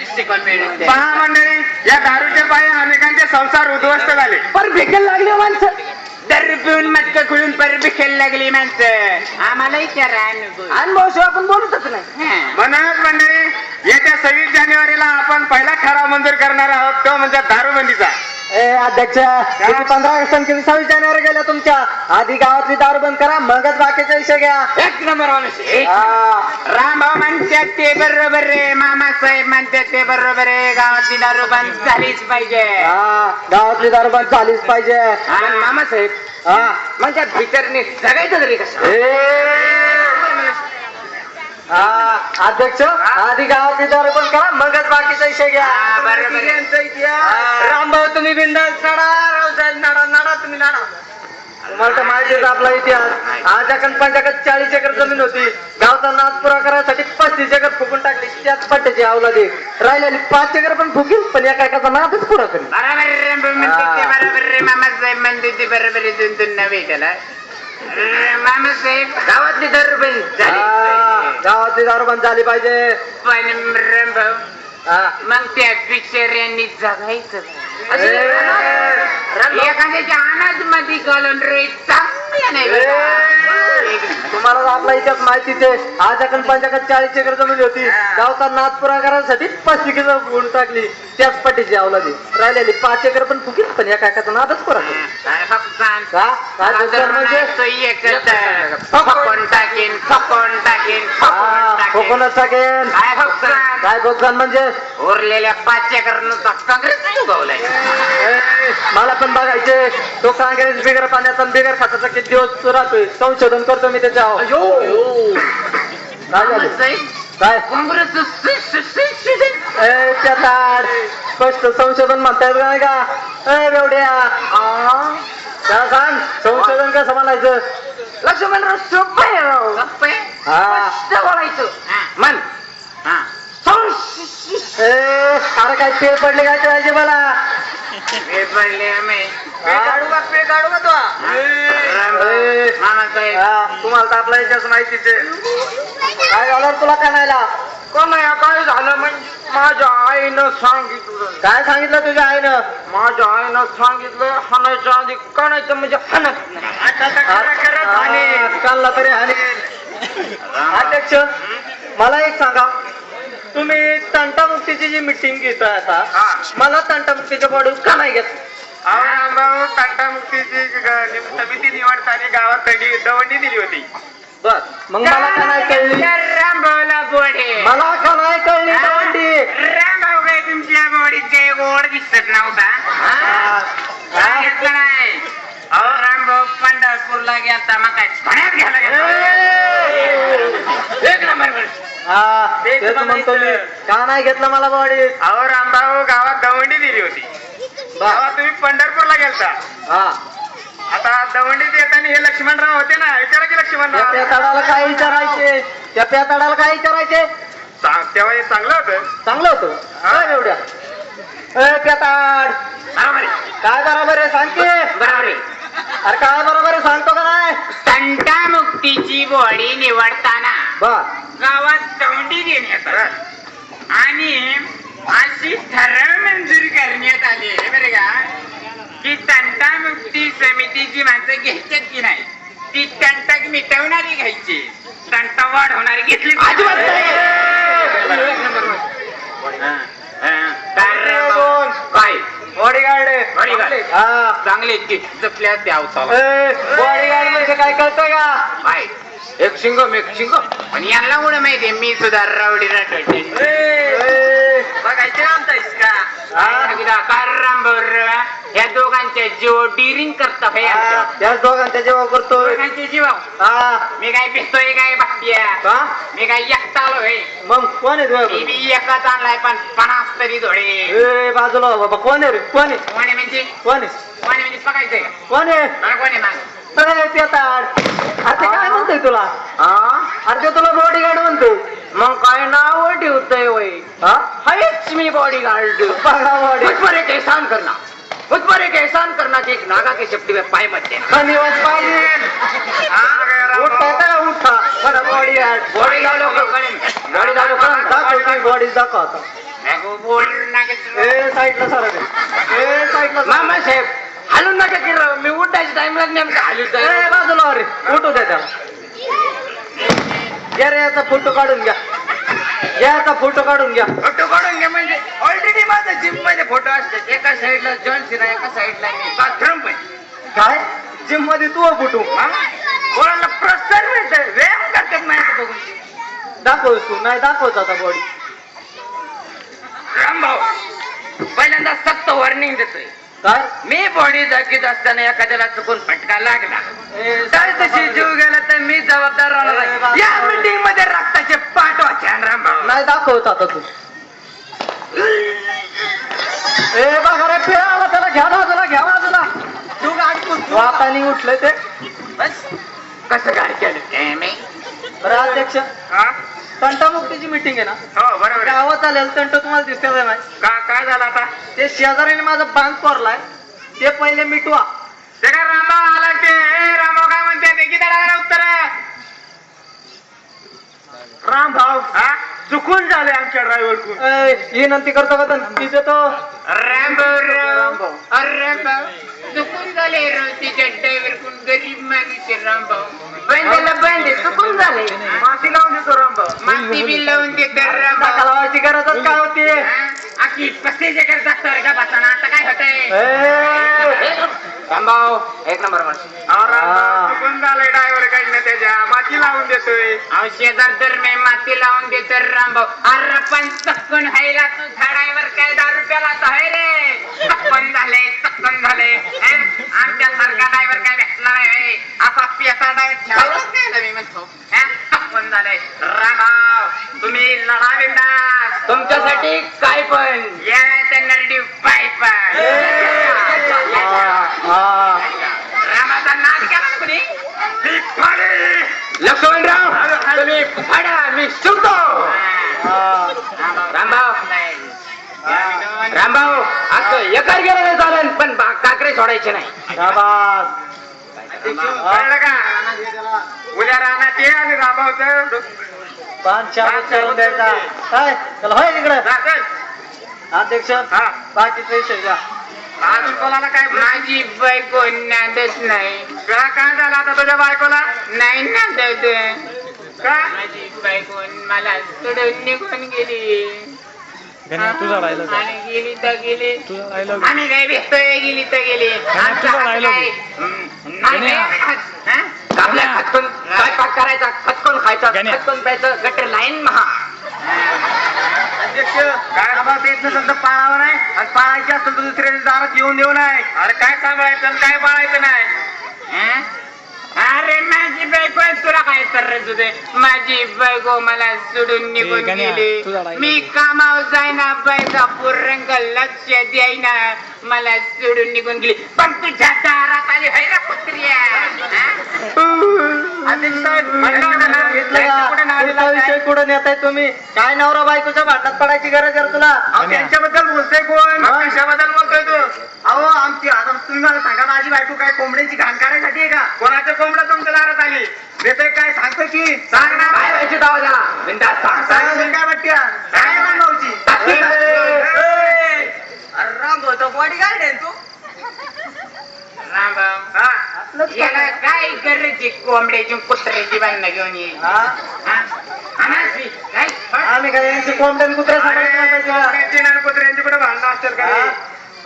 दृष्टिकोन मिळते. पहा मंडळी, या दारूच्या पायी अनेकांचे संसार उद्ध्वस्त झाले. पर भिकेल लागली माणसं, दारू पिऊन मटका खुळून पर भिकेल लागली माणसं. आम्हाला विचारा अनुभव शिवाय आपण बोलतच नाही. म्हणूनच मंडळी, येत्या 26 जानेवारीला आपण पहिला ठराव मंजूर करणार आहोत, तो म्हणजे दारूबंदीचा. अध्यक्ष, किती 15 ऑगस्ट आणि किती 26 जानेवारी गेल्या तुमच्या. आधी गावातली दारू बंद करा, मगच बाकीचा विषय घ्या. एक नंबर माणूस. रामभाऊ म्हणतात ते बरोबर रे, मामासाहेब म्हणतात ते बरोबर रे, गावातली दारू बंद झालीच पाहिजे. गावातली दारू बंद झालीच पाहिजे. आणि मामासाहेब म्हणजे भितरने जगायचं तरी कसं. अध्यक्ष, आधी गावातली दारू बंद करा, मगच बाकीचा विषय घ्या. रामभाऊ तुम्ही बिंदास नडा, रावसाहेब नडा, नडा तुम्ही नडा. तुम्हाला तर माहितीच आपला इतिहास. आजाकन पंचाकत 40 एकर जमीन होती. गावचा नाद पुरा करायसाठी 35 एकर फुकून टाकली. त्याच पट्ट्याची अवलादी राहिलेली 5 एकर पण फुकील, पण एका एकाचा नादच पुरा करेल. बरोबर रामभाऊ म्हणते ते बरोबर रे, मामासाहेब म्हणते ते बरोबर रे, दोन नव्हे त्याला. मामासाहेब गावातली दारू बंद झाली, गावातली दारू बंद झाली पाहिजे. पण रामभाऊ मग त्या बिचाऱ्यांनी जगायचं एखाद्याच्या अनाथ मध्ये घालून रे, चांगलं नाही. तुम्हाला आपला इतिहास माहितीच आहे. आजाकन पंचाकत 40 एकर जमीन होती. गावचा नाद पुरा करायसाठी 35 एकर फुकून टाकली. त्याच पट्टीची अवलादी राहिलेली 5 एकर पण फुकील, पण एका एकाचा नादच पुरा करेल. म्हणजे फकून टाकेन, फकून टाकेन, कोकोनट टाकेन. काय भोगसान म्हणजे उरलेल्या 5 एकर नुसता काँग्रेस उगवलाय. मला पण बघायचे तो काँग्रेस बिगर पाण्याचा बिगर खताचा किती दिवस राहतोय. संशोधन करतो मी त्याच्यावर. काय काँग्रेस स्पष्ट संशोधन म्हणतायत नाही का? एवढ्या त्या सांग, संशोधन कसं म्हणायचं? लक्ष्मणराव सोपं राव, बोलायचं मन. अरे काय पेळ पडले काय पाहिजे मला? पेळ पडले काढू का तो? तुम्हाला तर आपला इतिहास माहितीच आहे. काय झालं तुला कानायला? काय झालं म्हणजे माझ्या आईनं सांगितलं. काय सांगितलं तुझ्या आईनं? माझ्या आईनं सांगितलं हाणायच्या आधी काढायचं म्हणजे हाणत नाही. काढला तरी हानी. अध्यक्ष, मला एक सांगा, तुम्ही तंटामुक्तीची जी मिटिंग घेताय आता, मला तंटामुक्तीच्या बॉडी का नाही घेत? भाऊ, तंटामुक्तीची समिती निवडताना गावात दवंडी दिली होती. बस मग मला का नाही कळली? रामभाऊला बोडे मला का नाही कळली दवंडी? रामभाऊ काय तुमच्या बॉडीत काही गोड दिसत नव्हता. काय घेतलं नाही? अहो रामभाऊ पंढरपूरला गेलता, मग काय भण्यात घ्यायला एक नंबर. तेच म्हणतो मी, का नाही घेतलं मला बॉडीत? अहो रामभाऊ, गावात दवंडी दिली होती. गावात तुम्ही पंढरपूरला गेलता. आता दवंडीत येताना हे लक्ष्मणराव होते ना, विचारा की लक्ष्मणराव. त्या पेताडाला काय विचारायचे? त्या पेताडाला काय विचारायचे? तेव्हा हे चांगलं होतं. चांगलं होतं एवढ्या. पेताड काय बरोबर आहे सांग की? बरोबर आहे. अरे काय बरोबर आहे सांगतो का नाही? तंटामुक्तीची बॉडी निवडताना गावात दवंडी देण्यात आली आणि अशी ठराव मंजूर करण्यात आली बरं का, की तंटामुक्ती समितीची माणसं घ्यायच्यात की नाही, ती तंटा मिटवणारी घ्यायची, तंटा वाढवणारी घेतली. बॉडीगार्ड चांगले जपल्या त्या अवताला. बॉडीगार्ड म्हणजे काय कळतं का? बाय एक शिंगम एक शिंगम. पण यांना कोण माहितीये मी सुद्धा रावडी राठोडची. बघायचे आमचाच का? या दोघांच्या जीव डिरिंग करता त्याच दोघांच्या जेव्हा करतो. दोघांचे जीव मी काय भिजतोय काय बघतीया, मी काय एकटा आलोय. मग कोण आहे? मी बी एकच आणलाय, पण 50 तरी धोडे. बाजूला बाबा कोण आहे रे? कोण आहे? कोणी म्हणजे कोण आहे? कोणी म्हणजे बघायचंय कोण आहे? कोणी माग अरे काय म्हणतोय तुला? अरे ते तुला बॉडीगार्ड म्हणतोय. मग काय नाव ठेवतोय वय? हायच मी बॉडीगार्ड. बघा बॉडी ते सांग कर ना. मुझ पर एक एहसान करना कि एक नागा के चपटी में पाय मत देना. धन्यवाद पाटील. उठता का उठा मला बॉडी बॉडी लाव लवकर कळेल. बॉडी दाखव बॉडी दाखव आता. ए साईडला सर ए साईडला मामा साहेब हलून नका की राव. मी उठायच्या टाइमला नेमकं हलून ए बाजूला अरे उठू द्या त्याला. घ्या रे याचा फोटो काढून घ्या. याचा फोटो काढून घ्या. फोटो काढून घ्या म्हणजे ऑलरेडी माझा जिम मध्ये फोटो असतात. एका साईडला जॉन सिना एका साईडला मी बाथरूम पण. काय जिम मध्ये तू फोटो कोणाला प्रोत्साहन मिळतं. व्यायाम करतात नाही बघून. दाखवस तू नाही दाखवत आता बॉडी. रामभाऊ पहिल्यांदा सक्त वॉर्निंग देतोय. काय मी बॉडी दाखवत असताना एखाद्याला चुकून फटका लागला ए, तर तशी जीव गेला तर मी जबाबदार राहणार आहे. या मीटिंग मध्ये रक्ताचे पाठ वाचन रामभाऊ. नाही दाखवत आता तू. ए बघा रे फेरा आला त्याला घ्या बाजूला. तू गाडी वातानी उठलं ते. बस कसं काय केलं मी. बरं अध्यक्ष हा? तंटामुक्तीची मीटिंग आहे ना. हो बरोबर आहे. गावात आलेलं तंट तुम्हाला दिसत नाही. काय झालं आता? ते शेजारीने माझा बांध कोरलाय ते पहिले मिटवा. ते काय रामभाऊ आला ते रामभाऊ काय म्हणते ते किती उत्तर रामभाऊ हा चुकून झाले आमच्या ड्रायव्हर ही नंती करतो का तिथे तो रामभाऊ रामभाऊ चुकून झाले तिच्या ड्रायव्हर कोण गरीब माणूस आहे रामभाऊ. बंदेला बंदे चुकून झाले. माती लावून देतो रामभाऊ. माती बी लावून देतात रामभाऊ. लावायची गरजच काय होती. आखी 35 एकर जास्त का बसाना आता काय होतंय. रामभाऊ एक नंबर माणूस. चुकून झालंय ड्रायव्हर कडनं त्याच्या माती लावून देतोय. शेजार तर मी माती लावून देतो रामभाऊ. अरे पण चक्कन हायला तू झाडावर काय 10 रुपयाला तर आहे रे. चक्कन झाले आमच्या सारखा ड्रायव्हर काय भेटला नाही. असा पेसा ड्रायव्हर मी म्हणतो चक्कन झाले. रामभाऊ तुम्ही लढा बिंदास. तुमच्यासाठी काय पण या नरडी पाय पण. रामाचा नाच केला ना कुणी. लक्ष्मणराव तुम्ही फाडा मी शिवतो. रामभाऊ असं एकार गेलं नाही चालेल पण काकडे सोडायचे नाही. कळलं का? उद्या राहणार ये आणि रामभाऊचं करून द्यायचा काय चला होय तिकडे. अध्यक्ष हा बाकीचे विषय घ्या. अजून कोणाला काय माझी बायको नांदत नाही. काय झालं आता तुझ्या बायकोला? नाही नांदत. का? माझी बायको मला सोडून निघून गेली. आणि गेली तर गेली. आम्ही काय भेटतोय गेली तर गेली. आपल्या खतकून स्वयंपाक करायचा खतकून खायचा खतकून प्यायचं गटर लाईन महा. अध्यक्ष काय बाबा तेच नसेल पाळावं नाही आणि पाळायची असेल तर दुसऱ्या दारात येऊन देऊ नाही. अरे काय सांभाळायचं आणि काय पाळायचं नाही. अरे माझी बायको आहे तुला काय तर तुझे. माझी बायको मला सोडून निघून गेली. मी कामावर जाईना बायका पूर्ण लक्ष द्यायना मला सोडून निघून गेली. पण तुझ्या दारात आली हैरा कुत्र्या. अध्यक्ष साहेब विषय कुठं नेताय तुम्ही. काय नवरा बायकोच्या भांडणात पडायची गरज आहे तुला. त्यांच्याबद्दल बोलतोय कोण? कशाबद्दल बोलतोय तू? अहो आमची आता तुम्ही मला सांगा माझी बायको काय कोंबड्याची घाण काढायसाठी आहे का? कोणाच्या कोंबड्या तुमच्या दारात आली देतोय काय सांगतो की सांग ना. काय व्हायची दावा त्याला बिनधास्त सांग. काय वाटते काय मानवची रामभाऊ तो बॉडी गार्ड आहे तू. रामभाऊ याला काय करायची कोंबड्याची कुत्र्याची भांडणं घेऊन येईल. आम्ही काय यांची कोंबड्यान कुत्र्या सांगायचं कुत्र्यांची कुठे भांडणं असतील का?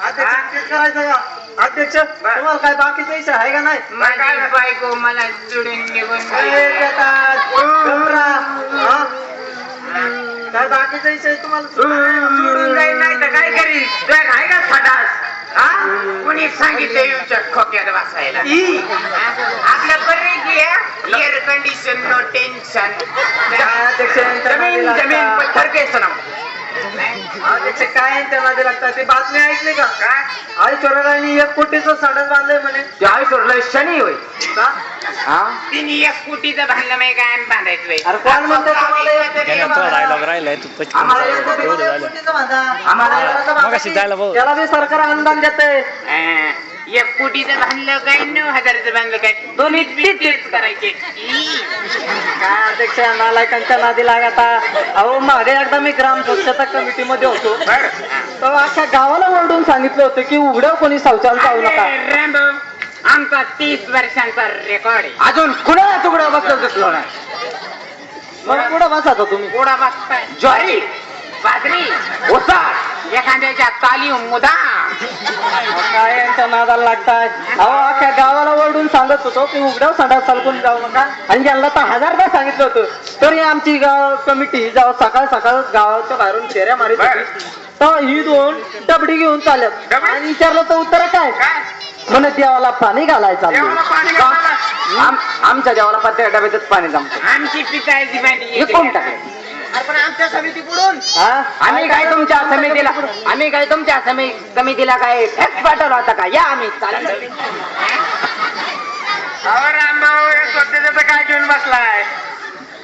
करायचं का अध्यक्ष. तुम्हाला काय बाकीचा विषय आहे का नाही. माझी बायको मला सोडून निघून काय बाकीचा विषय तुम्हाला सोडून जाईल नाही तर काय करील. तुझ्या आहे का फटास. कुणी सांगितलं येऊच्या खोक्यात बसायला. आपल्या बरे एअर कंडिशन नो टेन्शन. अध्यक्ष जमीन पत्थर केस ना अध्यक्ष काय यांच्या नादी लागतात ते बातमी ऐकली का ऐश्वर्याने 1 कोटीचं साडस बांधलंय म्हणे. ते आयुष्य शनी होय का? हा तिने 1 कोटीचं बांधलं नाही काय बांधायचं बाई. अरे कोण म्हणतो तुम्हाला 1 कोटीचं त्याने तो बांधा? डायलॉग राहिलाय तू पटकन आम्हाला 1 कोटीचं एवढं 1 झालं. कोटीचं बांधा. आम्हाला आम्हाला मगाशी जायला भाऊ. त्याला बी सरकार अनुदान देतंय. 1 कोटीचं बांधलं काय 9,000चं बांधलं काय दोन्ही तेच करायचे. काय अध्यक्ष नालायकांच्या नादी लागता. अहो मागे एकदा मी ग्राम स्वच्छता कमिटी मध्ये होतो तर अख्ख्या गावाला ओरडून सांगितलं होतं की उघड्यावर कोणी शौचालय जाऊ नका. अरे रॅम्बो, आमचा 30 वर्षांचा रेकॉर्ड आहे. अजून कुणा तुकडा बसलं दिसलो नाही मग पुढे बसायचं तुम्ही. पोळा बसताय ज्वारी बाजरी ओसाड एखाद्याच्या तालीव मुदा. काय यांच्या नादाला लागताय. अहो अख्ख्या गावाला ओरडून सांगत होतो की उघड्यावर संडास चालकून जाऊ नका आणि यांना तर 1000दा सांगितलं होतं तरी आमची गाव कमिटी जेव्हा सकाळ सकाळ गावाच्या बाहेरून फेऱ्या मारित होती तेव्हा ही 2 डबडी घेऊन चालत आणि विचारलं तर उत्तर काय म्हणे देवाला पाणी घालायचं देवाला पाणी घालायला. आमच्या देवाला प्रत्येक डब्यातच पाणी जमतं आमची पिताळची भांडी हे कोण टाकलं पण आमच्या समिती पुढून आम्ही काय तुमच्या समितीला काय फॅक्स पाठवला होता का या आम्ही चालेल रामभाऊ स्वच्छतेचं काय घेऊन बसलाय.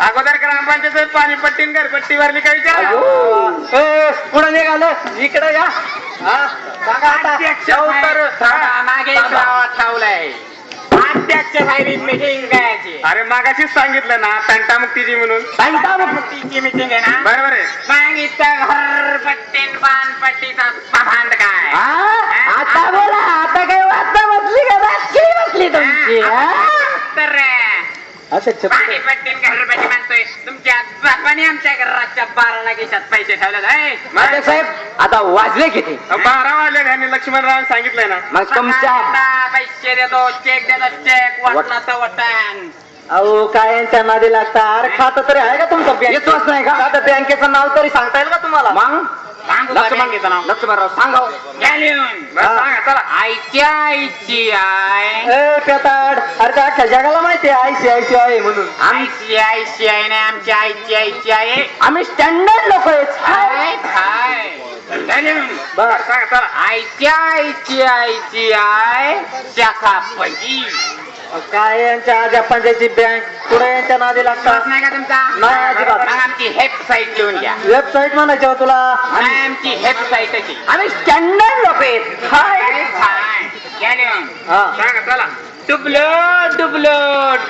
अगोदर ग्रामपंचायत पाणीपट्टी घरपट्टी भरली काय विचार. पुढे निघालं इकडे या. हा, सांगा आता. उत्तर. मागे ठेवलंय अध्यक्ष साहेब मीटिंग घ्यायची. अरे मागाशीच सांगितलं ना तंटामुक्तीची म्हणून मीटिंगची मीटिंग आहे ना. बरोबर आहे सांगितलं घरपट्टीन पानपट्टीचा संबंध काय. आता बोला आता काही वाचता बसली का बातमी बसली तुमची. तर अध्यक्ष पाणीपट्टीन घरपट्टी म्हणतोय तुमच्या बापाने आमच्या घराच्या 12 खिशात पैसे ठेवले. मालक साहेब आता वाजले किती 12 वाजले त्यांनी लक्ष्मणराव सांगितलंय ना मग तुमच्या पैसे देतो चेक देतो चेक वाटला तर वटण. अहो काय यांच्या नादी लागता. अरे खातं तरी आहे का तुमचं येतोच नाही का? आता बँकेचं नाव तरी सांगता येईल का तुम्हाला. मग सांगू का लक्ष्मण बँकेचं नाव? लक्ष्मणराव सांगा घ्या लिहून. बरं, सांगा चला आईच्या आईची आय ए पेताड अरे त्या अख्ख्या जगाला माहिती आहे ICICI म्हणून. आईची आईची आहे ना आमच्या आईची आईची आहे. आम्ही स्टँडर्ड लोक आहेत हाय हाय घ्या लिहून. बरं. सांगा चला आईच्या आईची आईची आय शाखा पहिली. काय यांच्या आजा पंचायती बँक पुढे यांच्या नादी लागतात. विश्वास नाही का तुमचा. नाही, अजिबात. मग आमची वेबसाईट लिहून घ्या. वेबसाईट म्हणायची हो तुला. नाही, आमची वेबसाईटची. आम्ही स्टँडर्ड लोक आहेत हाय हाय घ्या लिहून. हा सांगा चला डुबलो डुबलो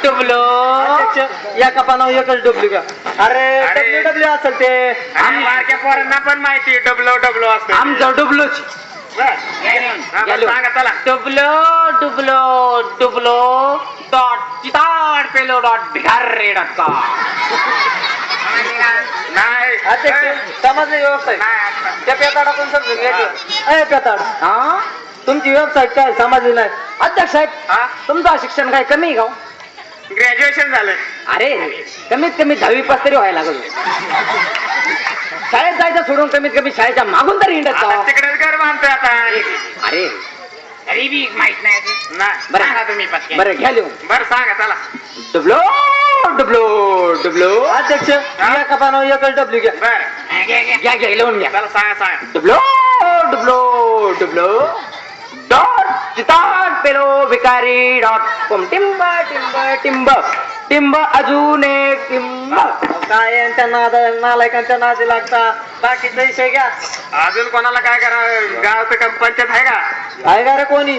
डुबलो. अध्यक्ष या कपानावर एकच डुबली का. अरे अरे. WW असेल ते. आम्ही बारक्या पोरांना पण माहिती डबलो डबलो असतं आमचं डुबलोच. घ्या लिहून. सांगा चला डुबलो डुबलो डुबलो डॉट चिताड पेलो डॉट भिगारे डॉट कॉम. नाही अध्यक्ष समजले व्यवस्थित. त्या पेताडा कोण समजून घ्यायचं. ए पेताड हा? तुमची वेबसाईट काय समजली नाही. अध्यक्ष साहेब हा? तुमचं शिक्षण काय कमी आहे का हो? ग्रॅज्युएशन झालंय. अरे कमीत कमी 10वी पास तरी व्हायला लागलो शाळेत जायचं सोडून कमीत कमी शाळेच्या मागून तरी हिंडत जावं. तिकडेच घर बांधतोय आता. अरे गरीबी माहित नाही आधी. बरं सांगा तुम्ही पटकन. बरं घ्या लिहून बरं सांगा चला. डबलो डबलो डबलो अध्यक्ष या कपानावर एकच डब्ल्यू घ्या. बर घ्या, घ्या. घ्या घ्या लिहून घ्या चला सांगा सांगा. डबलो डबलो डबलो डॉट चिताड पेलो भिकारी डॉट कॉम. टिंब टिंब टिंब टिंब अजून एक टिंब. काय यांच्या नालायकांच्या नादी लागता. बाकीचा विषय घ्या. अजून कोणाला काय करा गावचं पंचायत आहे का? आहे का रे कोणी.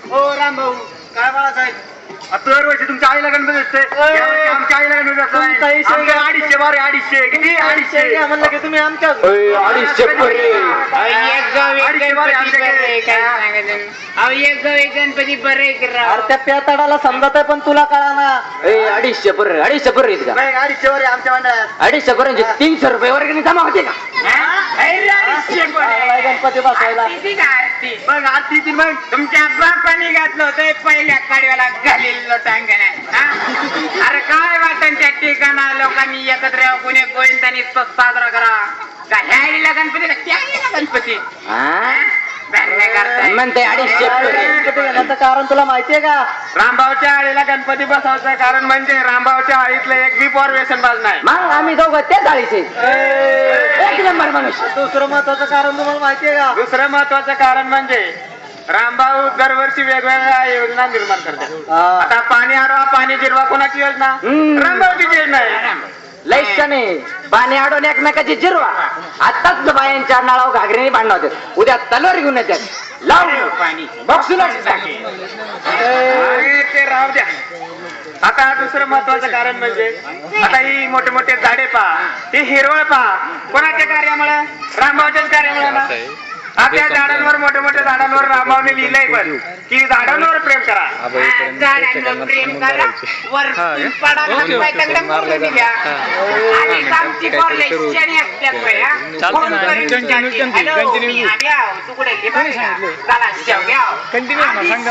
हो राम भाऊ काय बाळासाहेब. दरवर्षी तुमच्या आईला गणपती असते यावर्षी आमच्या आईला गणपती तुमचा विषय असते. घ्या. 250 बारे 250 किती 250 घ्या म्हणलं की तुम्ही आमच्या 250 बरे. एक गाव एक अडीचशे बरे गणपती आमच्याकडे. बरे. काय सांगायचं. अहो एक गाव एक गणपती बरे करावं. अरे त्या पेताडाला समजत आहे पण तुला कळा ना. 250 बरे 250 बरे आहेत का? नाही 250 वर आहे आमच्या मंडळात. 250 बरे 300 रुपये वर्गणी जमा होते का? अरे, अडीचशे बरे. चांगला आहे गणपती बसवायला. किती का आरती? मग आरती ती मग तुमच्या बापाने घातलं होतं पहिल्या कडव्याला घालेलं टांगण्यात. अरे काय वाटण त्या ठिकाणा लोकांनी एकत्र यावं, कोणी गोविंदाने तो साजरा करा. का ह्या आईला गणपती का त्या आईला गणपती. हा? धरण्याकरता म्हणते 250 गणपती घेण्याचं कारण तुला माहितीये का? रामभाऊच्या आळीला गणपती बसवायचं कारण म्हणजे रामभाऊच्या आळीतलं एक बी पोर व्यसन बाज नाही. मग आम्ही दोघं ते जाळीचे एक नंबर मनुष्य. दुसरं महत्वाचं कारण तुम्हाला माहितीये का? दुसरं महत्वाचं कारण म्हणजे रामभाऊ दरवर्षी वेगवेगळ्या योजना निर्माण करतात. आता पाणी आडवा पाणी जिरवा कोणाची योजना? रामभाऊची योजना आहे. लईशाने पाणी अडवून एकमेकाची जिरवा. आताच बायांच्या नळावर घागरीने भांडण होतात, उद्या तलवार घेऊन येतात लावून पाणी बक्षूनच टाकेल. अरे ते राहू द्या. आता दुसरं महत्वाचं कारण म्हणजे आता ही मोठे मोठे झाडे पहा, ही हिरवळ पहा, कोणाच्या कार्यामुळे? रामभाऊच्याच कार्यामुळे ना. आपल्या झाडांवर मोठे मोठे झाडांवर रामभाऊने लिहिलंय पण की झाडांवर प्रेम करा. झाडांवर प्रेम करा वरती पडा हातपाय तगडा मोडून दिल्या. आणि आमची पोरले शनी असतात बया. फोन करून विचारते, "हॅलो, मी आली आहो, तू कुठे गेली बरं का? चला शेव घ्या." आधी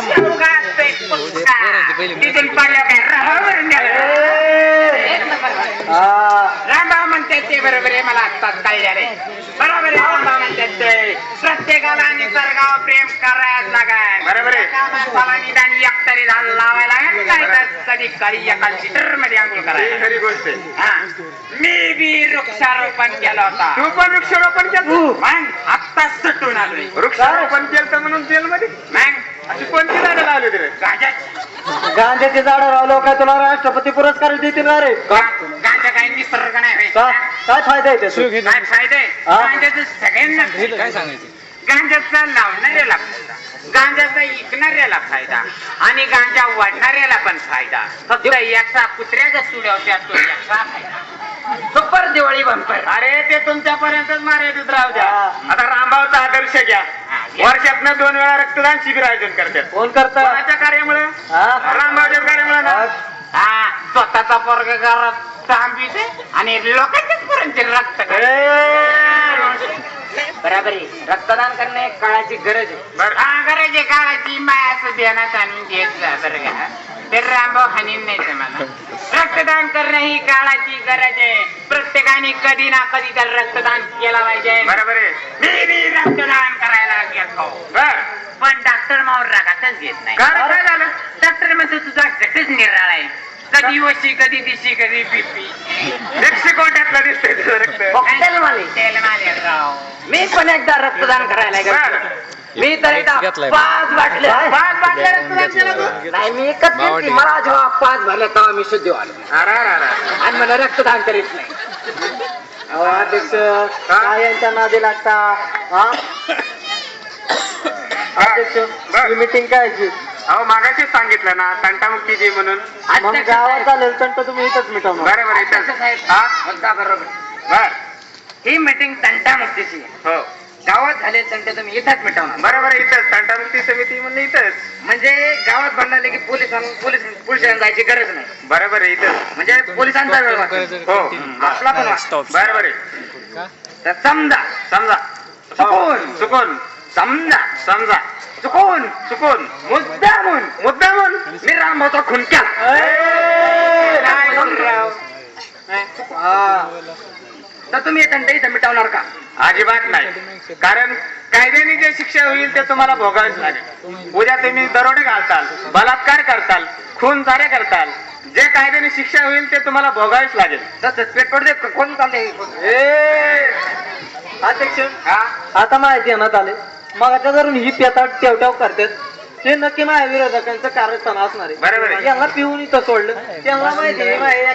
शेव घालतोय पुष्का. तिथून पडल्या काय राहावर रामभाऊ म्हणतात ते बरोबर आहे. मला आत्ताच कळले बरोबर आहे. रामभाऊ म्हणतात ते प्रत्येकाला निसर्गावर प्रेम करायला लागेल. बरोबर आहे. कामाला निदान एक तरी झाड लावायला लागेल. नाही तर कधी कधी एका लिटर मध्ये आंघोळ करायला. खरी गोष्ट आहे. मी बी वृक्षारोपण केलं होता. तू पण वृक्षारोपण केलं? मग आत्ताच सुटून आलोय. वृक्षारोपण केलं म्हणून जेल मध्ये? मग अशी कोणती झाडं लावली रे? गांजाची झाडं लावलो काय तुला राष्ट्रपती पुरस्कार देतील ना रे? गांजा काय निसर्ग नाही. काय फायदा आहे त्याचा? काय फायदे? गांजाचं सगळ्यांना काय सांगायचं? गांजाचा लावणाऱ्याला फायदा, गांजाचा विकणाऱ्याला फायदा आणि गांजा वाढणाऱ्याला पण फायदा. फक्त याचा कुत्र्याचा सुड्यावर तो याचा फायदा. Super Diwali bumper. अरे ते तुमच्यापर्यंतच मर्यादित राहू द्या. आता रामभाऊचा आदर्श घ्या. वर्षातनं 2 वेळा रक्तदान शिबिर आयोजन करतात. कोण करत? कोणाच्या कार्यामुळे? रामभाऊच्या कार्यामुळे ना. हा स्वतःचा पोरगा घरात तांबीचे आणि लोकांच्याच पर्यंत रक्त बरोबर आहे. रक्तदान करणे काळाची गरज आहे. हा गरज आहे काळाची. मायाचं ध्यानात आणून घेत जा बरं का. ते रामभाऊ हानीन नाही मला. रक्तदान करणं ही काळाची गरज आहे. प्रत्येकाने कधी ना कधी तर रक्तदान केला पाहिजे. बरोबर आहे. मी बी रक्तदान करायला घेतो पण डॉक्टर मावर रागातच घेत नाही. काय झालं? डॉक्टर म्हणजे तुझा गटच निराळा आहे. कधी वशी कधी दिशी कधी बीपी. मेक्सिकोट्यातला दिसतंय तुझं रक्त. तेल माले राव. मी पण एकदा रक्तदान करायला गेलो. मी तर एकदा 5 बाटल्या रक्तदान केलं तू? नाही मी एकच केली. मला जेव्हा 5 भरल्या तेव्हा मी शुद्ध आलो आणि मला रक्तदान करीत नाही. अध्यक्ष काय यांच्या नादी लागता? अध्यक्ष मीटिंग काय? अहो मागाशीच सांगितलं ना तंटामुक्तीची म्हणून. मग गावात चालेल तंट तुम्ही इथंच मिटवणार. बरोबर इथं. बरोबर. बर ही मीटिंग तंटामुक्तीची हो. गावात झाले तंटे तुम्ही इथंच मिटवणार. बरोबर इथंच तंटामुक्ती समिती म्हणून इथंच. म्हणजे गावात बनले की पोलिसांना जायची गरज नाही. बरोबर आहे इथंच. म्हणजे पोलिसांचा वेळ वाचतो. हो आपला पण वाचतो. बरोबर आहे. तर समजा समजा चुकून चुकून समजा समजा चुकून चुकून मुद्दामून मी रामभाऊचा खून केला. तर तुम्ही हे तंटे इथं मिटवणार का? अजिबात नाही. कारण कायद्याने जे शिक्षा होईल ते तुम्हाला भोगावेच लागेल. उद्या तुम्ही दरोडे घालताल, बलात्कार करताल, खून चारे करताल, जे कायद्याने शिक्षा होईल ते तुम्हाला भोगावेच लागेल. तसंच पेट्रोल दे कोण चालले? अध्यक्ष आता माहिती येण्यात आले मग धरून ही पेता टेवटाव करतात ते नक्की माझ्या विरोधकांचं कारस्थान असणार आहे. बरोबर आहे. यांना पिऊन इथं सोडलं त्यांना माहिती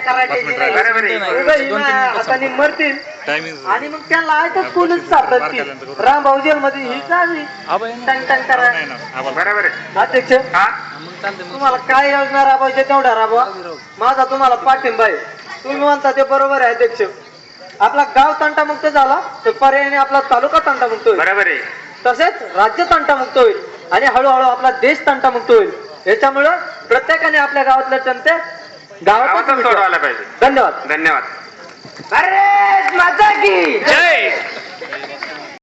करायची बरोबर आहे. हाताने मरतील आणि मग त्यांना आयतच पोलीस सापडतील. रामभाऊ जेल मध्ये ही चालली टंग करा. बरोबर आहे. अध्यक्ष हा तुम्हाला काय योजना राबवायच्या तेवढ्या राबवा. माझा तुम्हाला पाठिंबा आहे. तुम्ही म्हणता ते बरोबर आहे अध्यक्ष. आपला गाव तंटामुक्त झाला तर पर्यायाने आपला तालुका तंटामुक्त होईल. बरोबर आहे. तसेच राज्य तंटामुक्त होईल आणि हळूहळू आपला देश तंटामुक्त होईल. याच्यामुळं प्रत्येकाने आपल्या गावातल्या जनते गावातच सोडवायला पाहिजे. धन्यवाद. धन्यवाद. अरे माझा की जय